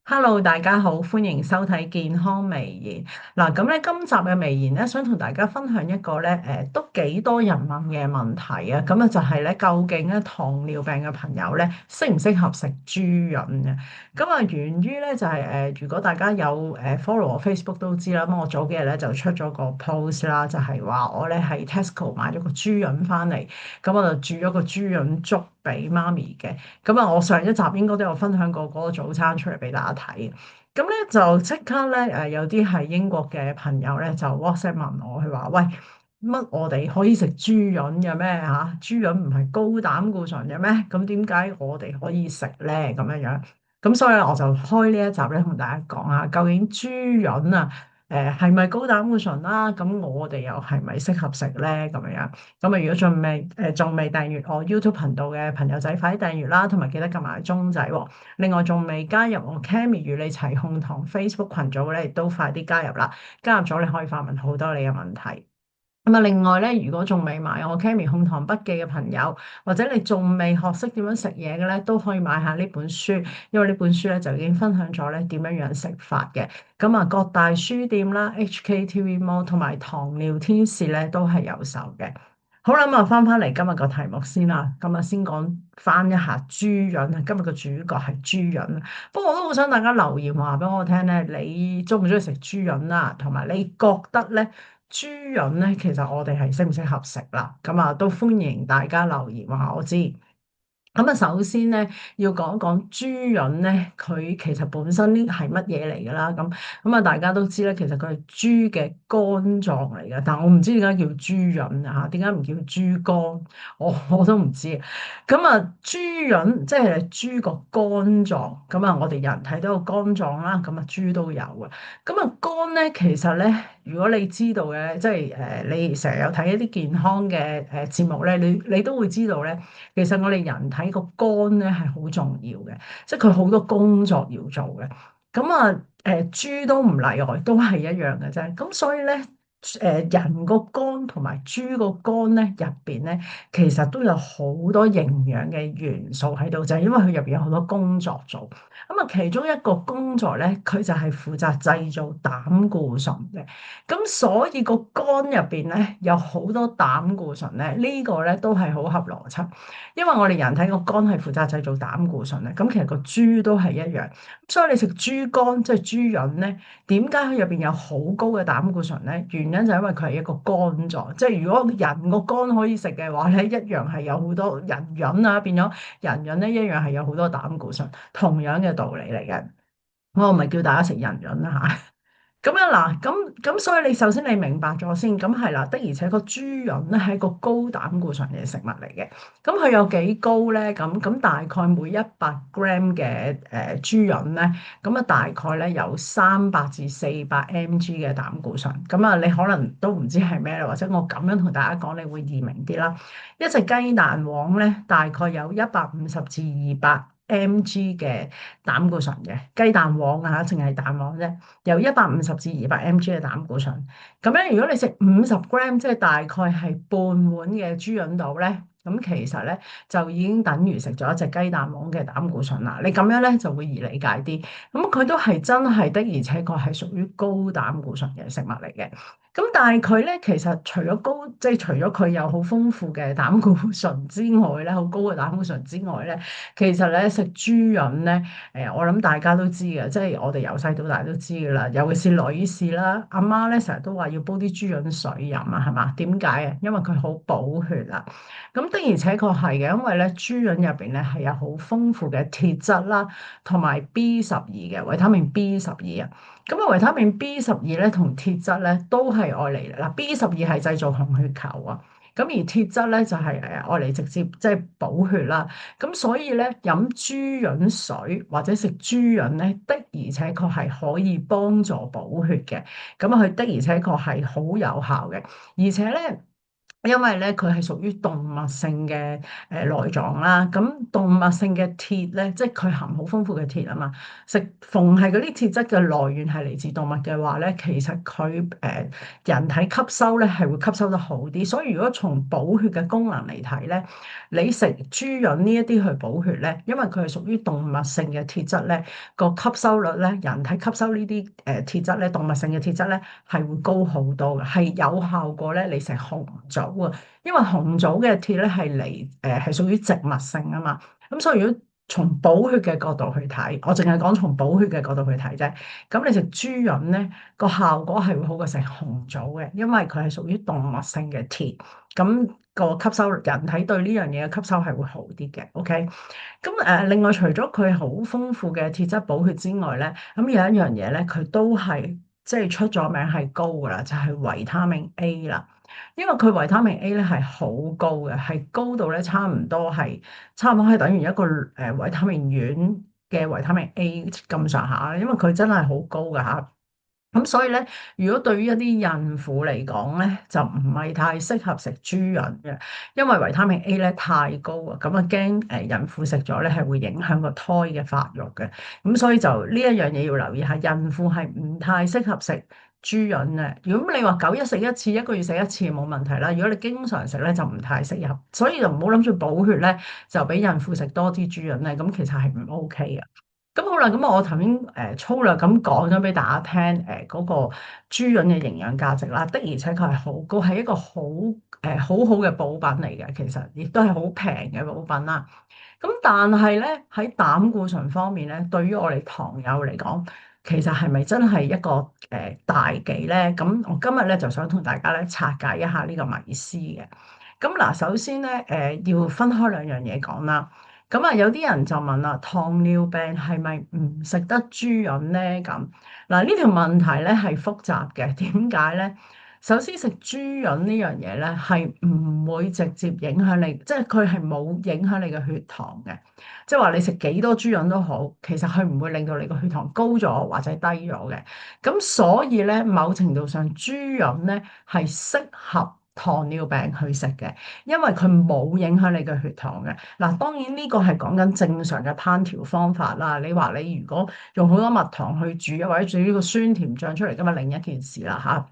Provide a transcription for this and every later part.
Hello，大家好，歡迎收睇健康微言。嗱，咁咧今集嘅微言咧，想同大家分享一個咧，都幾多人問嘅問題啊。咁啊，就係咧，究竟咧糖尿病嘅朋友咧，適唔適合食豬潤嘅？咁啊，源於咧就係如果大家有follow 我 Facebook 都知啦。咁我早幾日咧就出咗個 post 啦，就係話我咧喺 Tesco 買咗個豬潤翻嚟，咁我就煮咗個豬潤粥俾媽咪嘅。咁啊，我上一集應該都有分享過嗰個早餐出嚟俾大家睇。咁咧就即刻咧有啲係英國嘅朋友咧就 WhatsApp 問我，佢話：喂，乜我哋可以食豬潤嘅咩嚇？豬潤唔係高膽固醇嘅咩？咁點解我哋可以食咧？咁樣樣。咁所以我就開呢一集咧同大家講下，究竟豬潤啊係咪高膽固醇啦？咁我哋又係咪適合食咧？咁樣樣。咁啊，如果仲未訂閱我 YouTube 頻道嘅朋友仔，快啲訂閱啦，同埋記得撳埋鐘仔喎。另外仲未加入我 Cammy 與你齊控糖 Facebook 群組嘅咧，亦都快啲加入啦！加入咗你可以發問好多你嘅問題。咁啊，另外咧，如果仲未買我 Cammy 控糖筆記嘅朋友，或者你仲未學識點樣食嘢嘅咧，都可以買下呢本書，因為呢本書咧就已經分享咗咧點樣樣食法嘅。咁啊，各大書店啦、HKTV Mall 同埋糖尿天使咧都係有售嘅。好啦，咁啊，翻嚟今日個題目先啦。咁啊，先講翻一下豬潤啊。今日個主角係豬潤。不過我都好想大家留言話俾我聽咧，你中唔中意食豬潤啦？同埋你覺得咧豬潤咧，其實我哋係適唔適合食啦？咁啊，都歡迎大家留言話我知。咁啊，首先咧要講一講豬潤咧，佢其實本身呢係乜嘢嚟㗎啦？咁啊，大家都知咧，其實佢係豬嘅肝臟嚟嘅，但我唔知點解叫豬潤啊嚇，點解唔叫豬肝？我都唔知。咁啊，豬潤即係豬個肝臟，咁啊，我哋人睇到個肝臟啦，咁啊，豬都有嘅。咁啊，肝咧其實咧，如果你知道嘅，即係你成日有睇一啲健康嘅節目咧，你都會知道咧。其實我哋人體個肝咧係好重要嘅，即係佢好多工作要做嘅。咁啊，豬都唔例外，都係一樣嘅啫。咁所以咧，人個肝同埋豬個肝咧入邊咧，其實都有好多營養嘅元素喺度，就係因為佢入邊有好多工作做。咁啊，其中一個工作咧，佢就係負責製造膽固醇嘅。咁所以個肝入邊咧有好多膽固醇咧，呢個咧都係好合邏輯。因為我哋人體個肝係負責製造膽固醇咧，咁其實個豬都係一樣，所以你食豬肝即係豬潤咧，點解佢入邊有好高嘅膽固醇咧？原因就係因為佢係一個肝臟，即係如果人個肝可以食嘅話咧，一樣係有好多人潤啊，變咗人潤咧一樣係有好多膽固醇，同樣嘅道理嚟嘅。我唔係叫大家食人潤啦嚇。咁樣嗱，咁所以你首先你明白咗先，咁係啦，的而且確豬潤咧係一個高膽固醇嘅食物嚟嘅。咁佢有幾高咧？咁大概每100 gram 嘅豬潤咧，咁啊大概咧有300至400 mg 嘅膽固醇。咁啊，你可能都唔知係咩啦，或者我咁樣同大家講，你會易明啲啦。一隻雞蛋黃咧，大概有150至200 mg 嘅膽固醇嘅雞蛋黃啊，淨係蛋黃啫。有150至200 mg 嘅膽固醇，咁樣如果你食50 gram，即係大概係半碗嘅豬潤度咧，咁其實咧就已經等於食咗一隻雞蛋黃嘅膽固醇啦。你咁樣咧就會易理解啲，咁佢都係真係的，而且確係屬於高膽固醇嘅食物嚟嘅。咁但係佢咧其實除咗高，即係除咗佢有好豐富嘅膽固醇之外咧，好高嘅膽固醇之外咧，其實咧食豬潤咧。我諗大家都知嘅，即係我哋由細到大都知㗎啦。尤其是女士啦，阿媽咧成日都話要煲啲豬潤水飲啊，係嘛？點解啊？因為佢好補血啊。咁的而且確係嘅，因為咧豬潤入邊咧係有好豐富嘅鐵質啦，同埋 B12嘅維他命 B12啊。咁啊，維他命 B12咧同鐵質咧都係愛嚟嗱，B12係製造紅血球啊。咁而鐵質咧就係愛嚟直接即係補血啦。咁所以咧，飲豬潤水或者食豬潤咧，的而且確係可以幫助補血嘅。咁啊，佢的而且確係好有效嘅，而且咧。因為咧佢係屬於動物性嘅內臟啦，咁動物性嘅鐵咧，即係佢含好豐富嘅鐵啊嘛。逢係嗰啲鐵質嘅來源係嚟自動物嘅話咧，其實佢人體吸收咧係會吸收得好啲。所以如果從補血嘅功能嚟睇咧，你食豬潤呢一啲去補血咧，因為佢係屬於動物性嘅鐵質咧，個吸收率咧，人體吸收呢啲鐵質咧，動物性嘅鐵質咧係會高好多嘅，係有效過咧你食紅棗。因為紅棗嘅鐵咧係屬於植物性啊嘛，咁所以如果從補血嘅角度去睇，我淨係講從補血嘅角度去睇啫。咁你食豬潤咧個效果係會好過食紅棗嘅，因為佢係屬於動物性嘅鐵，咁個吸收人體對呢樣嘢嘅吸收係會好啲嘅。OK，咁另外除咗佢好豐富嘅鐵質補血之外咧，咁有一樣嘢咧，佢都係即係出咗名係高噶啦，就係維他命 A 啦。因為佢維他命 A 咧係好高嘅，係高到咧差唔多係等於一個維他命丸嘅維他命 A 咁上下，因為佢真係好高噶嚇。咁所以咧，如果對於一啲孕婦嚟講咧，就唔係太適合食豬潤嘅，因為維他命 A 咧太高啊，咁啊驚孕婦食咗咧係會影響個胎嘅發育嘅，咁所以就呢一樣嘢要留意下，孕婦係唔太適合食豬潤嘅。如果你話九一食一次，一個月食一次冇問題啦。如果你經常食咧，就唔太適合，所以就唔好諗住補血咧，就俾孕婦食多啲豬潤咧，咁其實係唔 OK 嘅。咁好啦，咁我頭先粗略咁講咗俾大家聽，嗰個豬潤嘅營養價值啦，的而且確係好高，係一個好好嘅補品嚟嘅，其實亦都係好平嘅補品啦。咁但係咧喺膽固醇方面咧，對於我哋糖友嚟講，其實係咪真係一個大忌咧？咁我今日咧就想同大家咧拆解一下呢個迷思嘅。咁嗱，首先咧要分開兩樣嘢講啦。咁啊，有啲人就問啦，糖尿病係咪唔食得豬潤咧？咁嗱，呢條問題咧係複雜嘅。點解咧？首先食豬潤呢樣嘢咧係唔會直接影響你，即係佢係冇影響你嘅血糖嘅。即係話你食幾多豬潤都好，其實佢唔會令到你個血糖高咗或者低咗嘅。咁所以咧，某程度上豬潤咧係適合糖尿病去食嘅，因為佢冇影響你嘅血糖嘅。嗱，當然呢個係講緊正常嘅烹調方法啦。你話你如果用好多蜜糖去煮，或者煮呢個酸甜醬出嚟，咁啊另一件事啦嚇。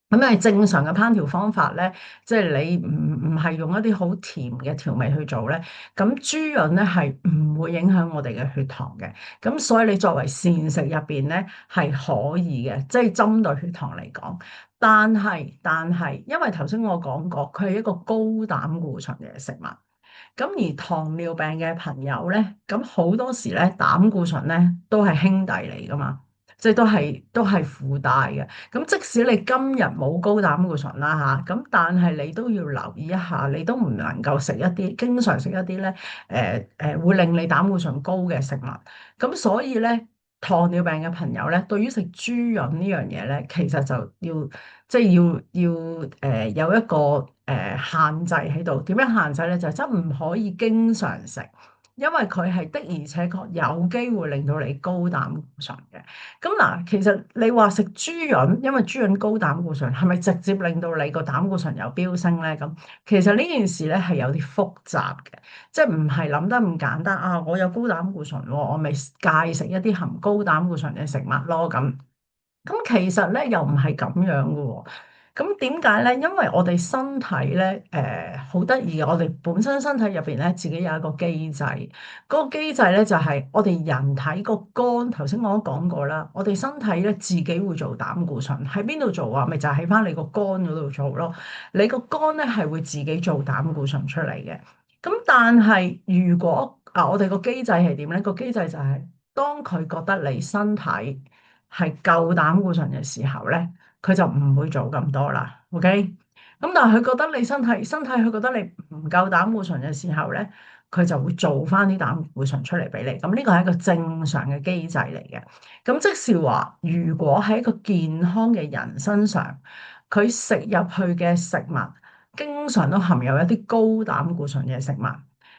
咁係正常嘅烹調方法咧，即係你唔係用一啲好甜嘅調味去做咧，咁豬潤咧係唔會影響我哋嘅血糖嘅。咁所以你作為膳食入邊咧係可以嘅，即係針對血糖嚟講。但係，因為頭先我講過，佢係一個高膽固醇嘅食物。咁而糖尿病嘅朋友咧，咁好多時咧膽固醇咧都係兄弟嚟噶嘛，即係都係附帶嘅。咁即使你今日冇高膽固醇啦嚇，咁但係你都要留意一下，你都唔能夠食一啲經常食一啲咧會令你膽固醇高嘅食物。咁所以咧，糖尿病嘅朋友咧，對於食豬潤呢樣嘢咧，其實就要即係要有一個限制喺度。點樣限制咧？就係真唔可以經常食，因為佢係的而且確有機會令到你高膽固醇嘅。咁嗱，其實你話食豬潤，因為豬潤高膽固醇，係咪直接令到你個膽固醇有飆升咧？咁其實呢件事咧係有啲複雜嘅，即係唔係諗得咁簡單啊！我有高膽固醇喎，我咪戒食一啲含高膽固醇嘅食物咯咁。咁其實咧又唔係咁樣嘅喎。咁點解咧？因為我哋身體咧，好得意嘅，我哋本身身體入邊咧，自己有一個機制。嗰個機制咧就係我哋人體個肝，頭先我都講過啦。我哋身體咧自己會做膽固醇，喺邊度做啊？咪就係喺翻你個肝嗰度做咯。你個肝咧係會自己做膽固醇出嚟嘅。咁但係如果我哋個機制係點咧？個機制就係當佢覺得你身體係夠膽固醇嘅時候咧，佢就唔會做咁多啦，OK？咁但係佢覺得你身體佢覺得你唔夠膽固醇嘅時候咧，佢就會做翻啲膽固醇出嚟俾你。咁呢個係一個正常嘅機制嚟嘅。咁即是話，如果喺一個健康嘅人身上，佢食入去嘅食物經常都含有一啲高膽固醇嘅食物。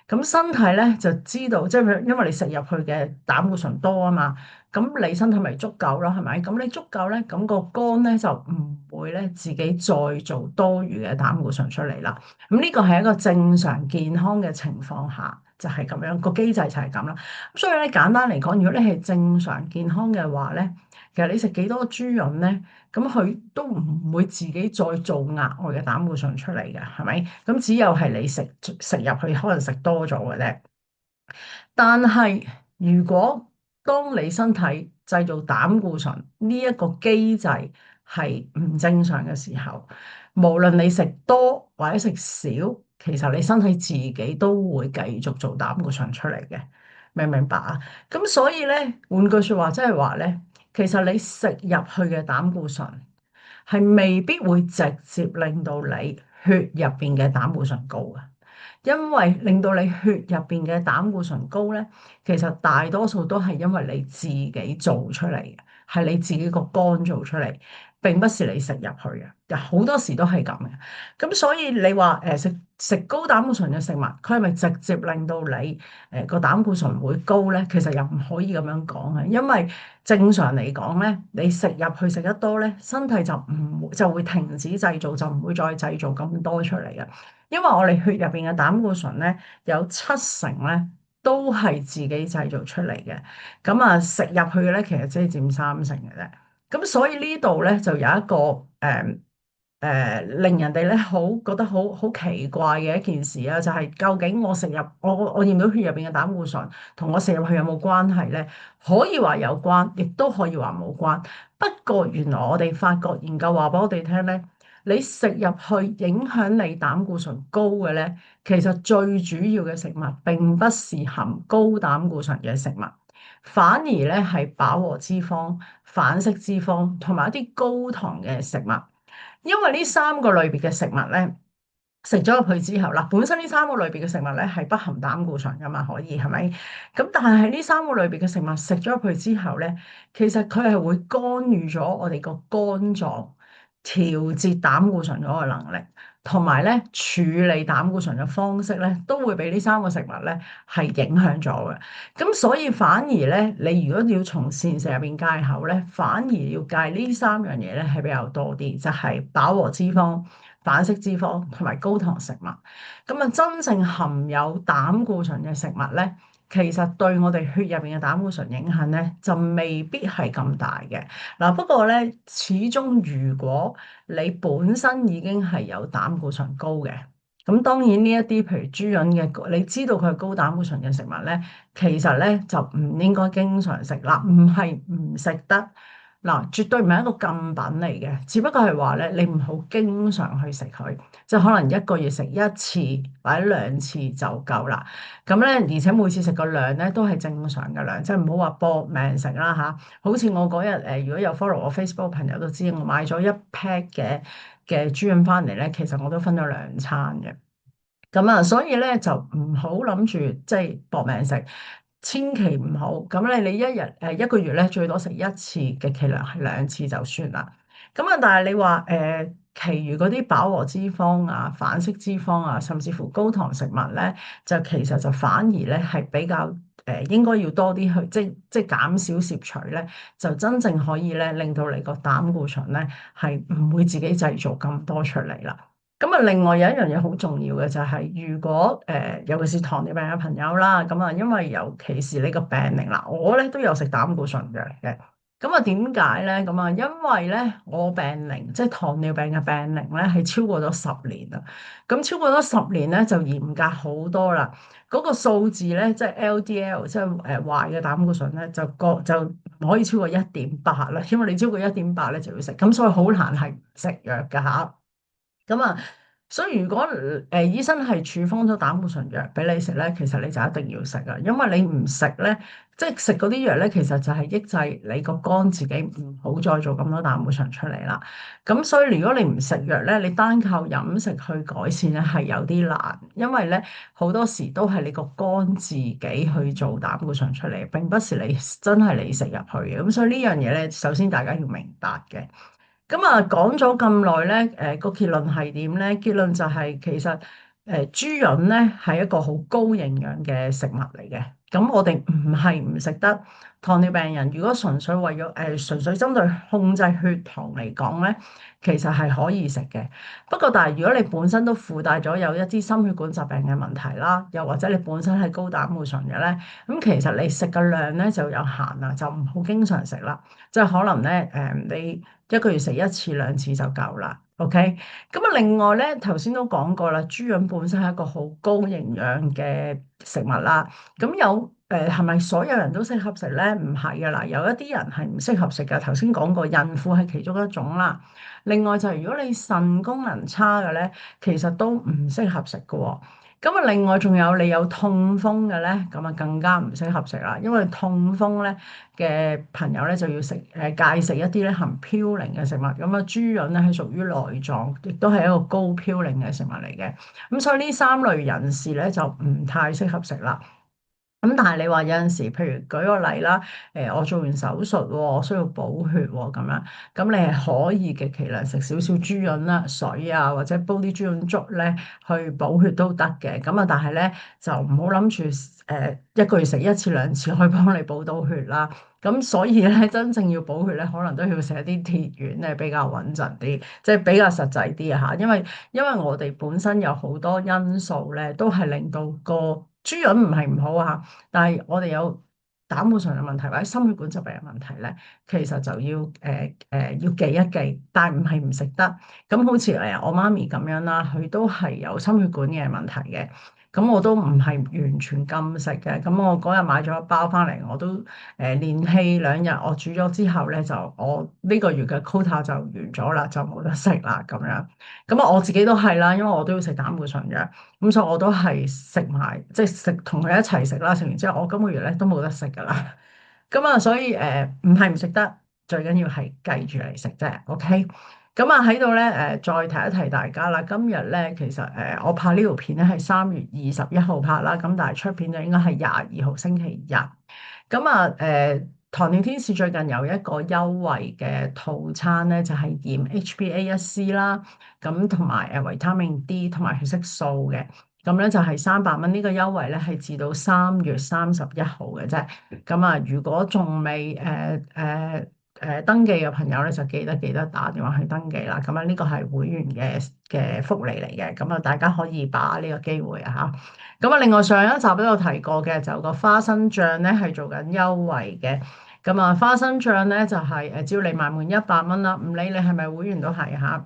咁身體咧就知道，即係因為你食入去嘅膽固醇多啊嘛，咁你身體咪足夠咯，係咪？咁你足夠咧，咁個肝咧就唔會咧自己再做多餘嘅膽固醇出嚟啦。咁呢個係一個正常健康嘅情況下，就係咁樣，個機制就係咁啦。咁所以咧簡單嚟講，如果你係正常健康嘅話咧，其實你食幾多豬潤咧？咁佢都唔會自己再做額外嘅膽固醇出嚟嘅，係咪？咁只有係你食入去，可能食多咗嘅啫。但係如果當你身體製造膽固醇呢一個機制係唔正常嘅時候，無論你食多或者食少，其實你身體自己都會繼續做膽固醇出嚟嘅，明唔明白啊？咁所以咧，換句説話，即係話咧，其實你食入去嘅膽固醇係未必會直接令到你血入邊嘅膽固醇高嘅。因為令到你血入邊嘅膽固醇高咧，其實大多數都係因為你自己做出嚟嘅，係你自己個肝做出嚟，並不是你食入去嘅。有好多時都係咁嘅。咁所以你話食高膽固醇嘅食物，佢係咪直接令到你個膽固醇會高咧？其實又唔可以咁樣講嘅，因為正常嚟講咧，你食入去食得多咧，身體就會停止製造，就唔會再製造咁多出嚟嘅。因為我哋血入邊嘅膽固醇咧，有7成咧都係自己製造出嚟嘅，咁啊食入去嘅咧，其實只係佔3成嘅啫。咁所以呢度咧就有一個令人哋咧覺得好奇怪嘅一件事啊，就係究竟我驗到血入邊嘅膽固醇同我食入去有冇關係咧？可以話有關，亦都可以話冇關。不過原來我哋發覺研究話俾我哋聽咧。你食入去影響你膽固醇高嘅咧，其實最主要嘅食物並不是含高膽固醇嘅食物，反而咧係飽和脂肪、反式脂肪同埋一啲高糖嘅食物。因為呢三個類別嘅食物咧，食咗入去之後，嗱本身呢三個類別嘅食物咧係不含膽固醇噶嘛，可以係咪？咁但係呢三個類別嘅食物食咗入去之後咧，其實佢係會干預咗我哋個肝臟調節膽固醇嗰個能力，同埋咧處理膽固醇嘅方式咧，都會俾呢三個食物咧係影響咗嘅。咁所以反而咧，你如果要從膳食入邊戒口咧，反而要戒呢三樣嘢咧係比較多啲，就係飽和脂肪、反式脂肪同埋高糖食物。咁啊，真正含有膽固醇嘅食物咧，其實對我哋血入邊嘅膽固醇影響咧，就未必係咁大嘅。嗱，不過咧，始終如果你本身已經係有膽固醇高嘅，咁當然呢一啲譬如豬潤嘅，你知道佢係高膽固醇嘅食物咧，其實咧就唔應該經常食啦，唔係唔食得。嗱，絕對唔係一個禁品嚟嘅，只不過係話咧，你唔好經常去食佢，即係可能一個月食一次或者2次就夠啦。咁咧，而且每次食個量咧都係正常嘅量，即係唔好話搏命食啦嚇。好似我嗰日如果有 follow 我 Facebook 朋友都知，我買咗1 pack 嘅豬潤翻嚟咧，其實我都分咗2餐嘅。咁啊，所以咧就唔好諗住即係搏命食。千祈唔好咁咧，你一個月咧最多食一次，嘅極量係2次就算啦。咁啊，但係你話其餘嗰啲飽和脂肪啊、反式脂肪啊，甚至乎高糖食物咧，就其實就反而咧係比較應該要多啲去即係減少攝取咧，就真正可以咧令到你個膽固醇咧係唔會自己製造咁多出嚟啦。咁啊，另外有一樣嘢好重要嘅就係，如果尤其是糖尿病嘅朋友啦，咁啊，因為尤其是你個病齡啦，我咧都有食膽固醇嘅。咁啊，點解咧？咁啊，因為咧我病齡即係糖尿病嘅病齡咧係超過咗10年啦。咁超過咗10年咧就嚴格好多啦。嗰個數字咧即係 LDL，即係壞嘅膽固醇咧就唔可以超過1.8啦。因為你超過1.8咧就要食，咁所以好難係唔食藥㗎吓。咁啊，所以如果醫生係處方咗膽固醇藥俾你食咧，其實你就一定要食啊，因為你唔食咧，即係食嗰啲藥咧，其實就係抑制你個肝自己唔好再做咁多膽固醇出嚟啦。咁所以如果你唔食藥咧，你單靠飲食去改善咧係有啲難，因為咧好多時都係你個肝自己去做膽固醇出嚟，並不是你真係你食入去嘅。咁所以呢樣嘢咧，首先大家要明白嘅。咁啊，講咗咁耐咧，個結論係點咧？結論就係其實豬潤咧係一個好高營養嘅食物嚟嘅。咁我哋唔係唔食得。糖尿病人如果純粹為咗純粹針對控制血糖嚟講咧，其實係可以食嘅。不過但係如果你本身都附帶咗有一啲心血管疾病嘅問題啦，又或者你本身係高膽固醇嘅咧，咁其實你食嘅量咧就有限啦，就唔好經常食啦。即係可能咧你一個月食一次兩次就夠啦。OK。咁啊，另外咧，頭先都講過啦，豬潤本身係一個好高營養嘅食物啦。咁係咪所有人都適合食咧？唔係噶啦，有一啲人係唔適合食噶。頭先講過，孕婦係其中一種啦。另外就係如果你腎功能差嘅咧，其實都唔適合食噶喎。咁啊，另外仲有你有痛風嘅咧，咁啊更加唔適合食啦，因為痛風咧嘅朋友咧就要戒食一啲咧含嘌呤嘅食物。咁啊，豬潤咧係屬於內臟，亦都係一個高嘌呤嘅食物嚟嘅。咁所以呢三類人士咧就唔太適合食啦。咁但係你話有陣時，譬如舉個例啦，我做完手術喎，我需要補血喎，咁樣，咁你係可以極其量食少少豬潤啦、水啊，或者煲啲豬潤粥咧去補血都得嘅。咁啊，但係咧就唔好諗住一個月食一次兩次可以幫你補到血啦。咁所以咧，真正要補血咧，可能都要食一啲鐵丸咧，比較穩陣啲，即係比較實際啲啊嚇。因為我哋本身有好多因素咧，都係令到個豬潤唔係唔好啊。但係我哋有膽固醇嘅問題或者心血管疾病嘅問題咧，其實就要要記一記，但係唔係唔食得。咁好似我媽咪咁樣啦，佢都係有心血管嘅問題嘅。咁我都唔係完全禁食嘅。咁我嗰日買咗一包翻嚟，我都連氣2日，我煮咗之後咧，就我呢個月嘅 quota 就完咗啦，就冇得食啦咁樣。咁啊，我自己都係啦，因為我都要食膽固醇藥。咁所以我都係食埋，即係食同佢一齊食啦。食完之後，我今個月咧都冇得食噶啦。咁啊，所以唔係唔食得，最緊要係記住嚟食啫。OK。咁啊喺度咧再提一提大家啦。今日咧其實我拍呢條片咧係3月21號拍啦，咁但係出片就應該係22號星期日。咁啊糖尿天使最近有一個優惠嘅套餐咧，就係驗 HbA1c 啦，咁同埋維他命 D 同埋血色素嘅。咁咧就係300蚊。呢個優惠咧係至到3月31號嘅啫。咁啊，如果仲未登記嘅朋友咧，就記得打電話去登記啦。咁啊，呢個係會員嘅福利嚟嘅。咁啊，大家可以把握呢個機會啊嚇。咁啊，另外上一集都有提過嘅，就有個花生醬咧係做緊優惠嘅。咁啊，花生醬咧就係只要你買滿100蚊啦，唔理你係咪會員都係嚇。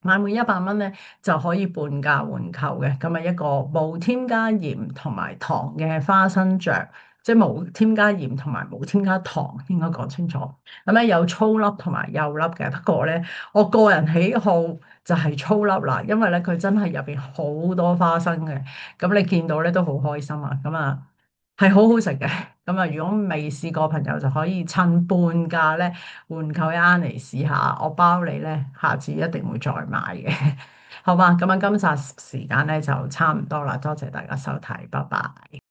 買滿100蚊咧就可以半價換購嘅。咁啊，一個無添加鹽同埋糖嘅花生醬，即係無添加鹽同埋無添加糖，應該講清楚。咁咧有粗粒同埋幼粒嘅，不過咧我個人喜好就係粗粒啦，因為咧佢真係入邊好多花生嘅。咁你見到咧都好開心啊。咁啊係好好食嘅。咁啊，如果未試過朋友就可以趁半價咧換購一啱嚟試下，我包你咧下次一定會再買嘅。好嘛，咁啊今集時間咧就差唔多啦，多謝大家收睇，拜拜。